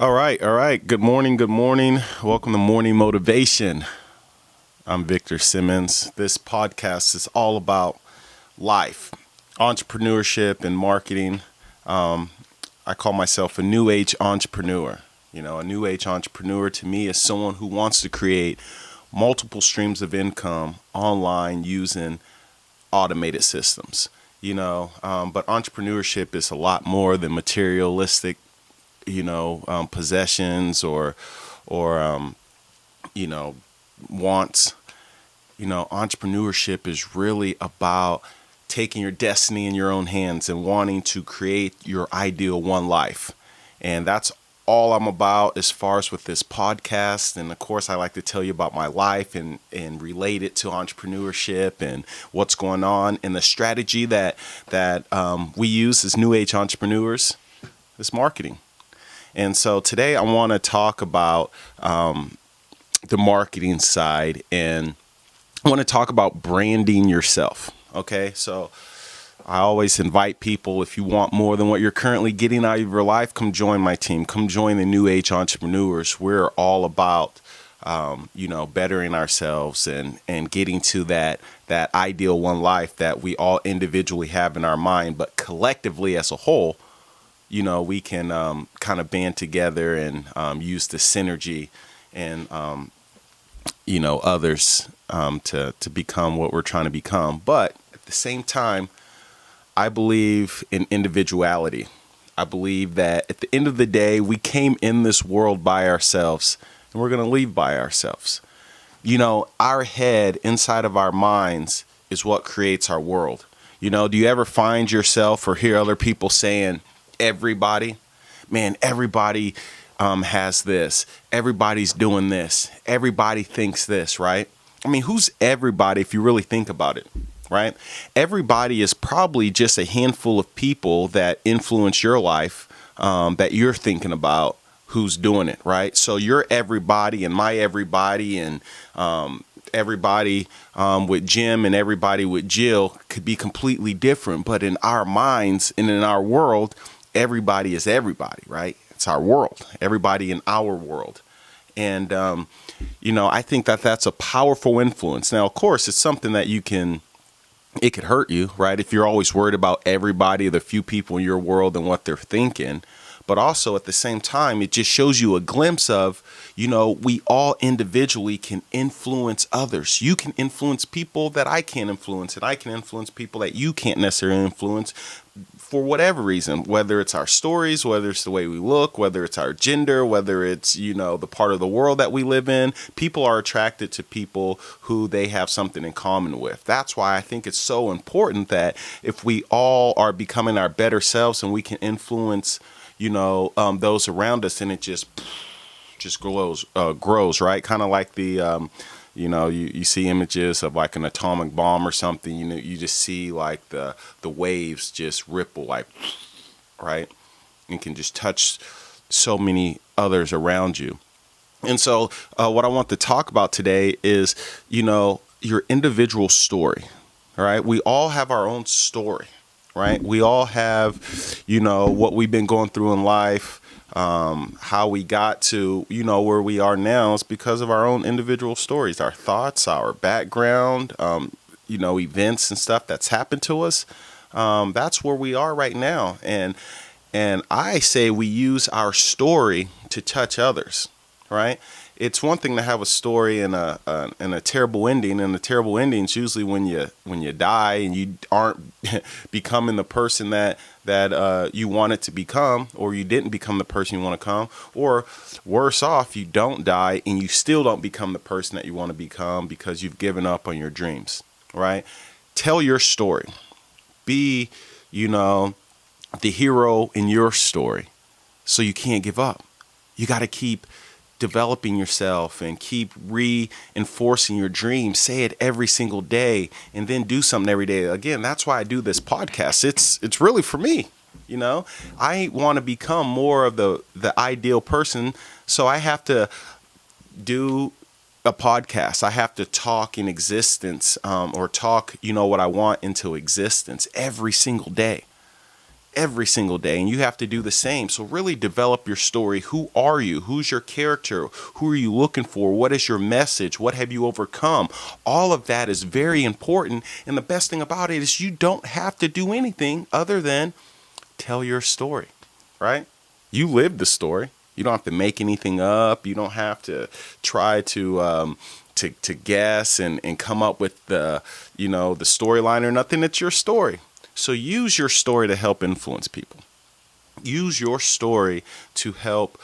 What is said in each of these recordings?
All right, all right. Good morning, good morning. Welcome to Morning Motivation. I'm Victor Simmons. This podcast is all about life, entrepreneurship, and marketing. I call myself a new age entrepreneur. A new age entrepreneur to me is someone who wants to create multiple streams of income online using automated systems. But entrepreneurship is a lot more than materialistic possessions or you know wants. Entrepreneurship is really about taking your destiny in your own hands and wanting to create your ideal one life. And that's all I'm about as far as with this podcast. And of course, I like to tell you about my life and relate it to entrepreneurship and what's going on. And the strategy that we use as new age entrepreneurs is marketing. And so today I want to talk about the marketing side, and I want to talk about branding yourself. Okay, so I always invite people, if you want more than what you're currently getting out of your life, come join my team. Come join the New Age Entrepreneurs. We're all about bettering ourselves and getting to that ideal one life that we all individually have in our mind, but collectively as a whole, we can kind of band together and use the synergy and, others to become what we're trying to become. But at the same time, I believe in individuality. I believe that at the end of the day, we came in this world by ourselves and we're going to leave by ourselves. Our head inside of our minds is what creates our world. Do you ever find yourself or hear other people saying, everybody has this, everybody's doing this, everybody thinks this, right? I mean, who's everybody if you really think about it, right? Everybody is probably just a handful of people that influence your life, that you're thinking about who's doing it, right? So your everybody and my everybody and everybody with Jim and everybody with Jill could be completely different, but in our minds and in our world, everybody is everybody, right? It's our world, everybody in our world. And, I think that that's a powerful influence. Now, of course, it's something that it could hurt you, right? If you're always worried about everybody, the few people in your world and what they're thinking. But also at the same time, it just shows you a glimpse of, we all individually can influence others. You can influence people that I can't influence, and I can influence people that you can't necessarily influence for whatever reason, whether it's our stories, whether it's the way we look, whether it's our gender, whether it's, the part of the world that we live in. People are attracted to people who they have something in common with. That's why I think it's so important that if we all are becoming our better selves and we can influence those around us, and it just grows, right? Kind of like the, you see images of like an atomic bomb or something, you just see like the waves just ripple, like, right? And can just touch so many others around you. And so what I want to talk about today is, your individual story, all right? We all have our own story. Right? We all have, what we've been going through in life, how we got to, where we are now is because of our own individual stories, our thoughts, our background, events and stuff that's happened to us. That's where we are right now. And I say we use our story to touch others, right? It's one thing to have a story and a terrible ending, and the terrible ending is usually when you die and you aren't becoming the person that you wanted to become, or you didn't become the person you want to become, or worse off, you don't die and you still don't become the person that you want to become because you've given up on your dreams, right? Tell your story. Be, the hero in your story, so you can't give up. You got to keep developing yourself and keep reinforcing your dreams. Say it every single day and then do something every day. Again, that's why I do this podcast. It's really for me. I want to become more of the ideal person. So I have to do a podcast. I have to talk in existence, or talk, what I want into existence every single day. every single day, and you have to do the same. So really develop your story. Who are you? Who's your character? Who are you looking for? What is your message? What have you overcome? All of that is very important. And the best thing about it is you don't have to do anything other than tell your story, right? You live the story. You don't have to make anything up. You don't have to try to guess and come up with the storyline or nothing. It's your story. So use your story to help influence people. Use your story to help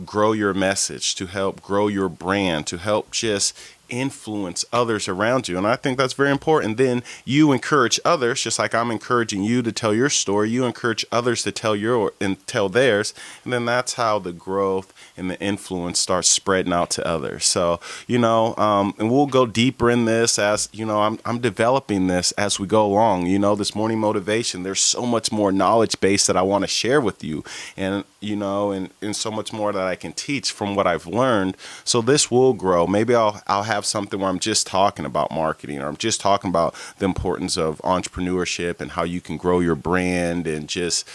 grow your message, to help grow your brand, to help just influence others around you. And I think that's very important. Then you encourage others, just like I'm encouraging you to tell your story. You encourage others to tell theirs. And then that's how the growth and the influence starts spreading out to others. So, and we'll go deeper in this as, I'm developing this as we go along. This morning motivation, there's so much more knowledge base that I want to share with you, and, and so much more that I can teach from what I've learned. So this will grow. Maybe I'll have something where I'm just talking about marketing, or I'm just talking about the importance of entrepreneurship and how you can grow your brand and just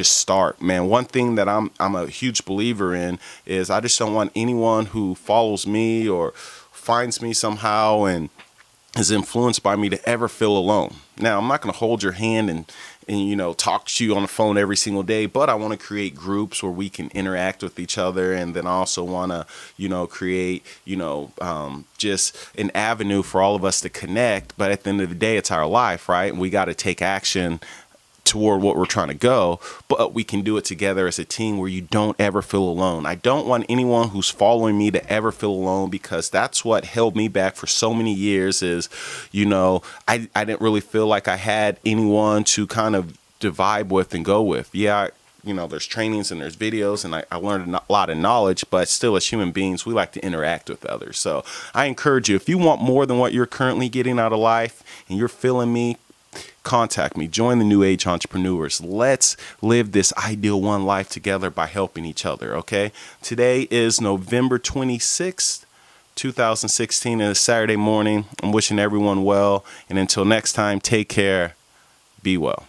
start. Man, one thing that I'm a huge believer in is I just don't want anyone who follows me or finds me somehow and is influenced by me to ever feel alone. Now, I'm not going to hold your hand and talk to you on the phone every single day, but I want to create groups where we can interact with each other. And then I also want to, create, just an avenue for all of us to connect. But at the end of the day, it's our life, right? And we got to take action toward what we're trying to go, but we can do it together as a team where you don't ever feel alone. I don't want anyone who's following me to ever feel alone, because that's what held me back for so many years is, I didn't really feel like I had anyone to kind of vibe with and go with. Yeah, there's trainings and there's videos, and I learned a lot of knowledge, but still as human beings, we like to interact with others. So I encourage you, if you want more than what you're currently getting out of life and you're feeling me, contact me. Join the New Age Entrepreneurs. Let's live this ideal one life together by helping each other, okay? Today is November 26th, 2016, and it's Saturday morning. I'm wishing everyone well, and until next time, take care, be well.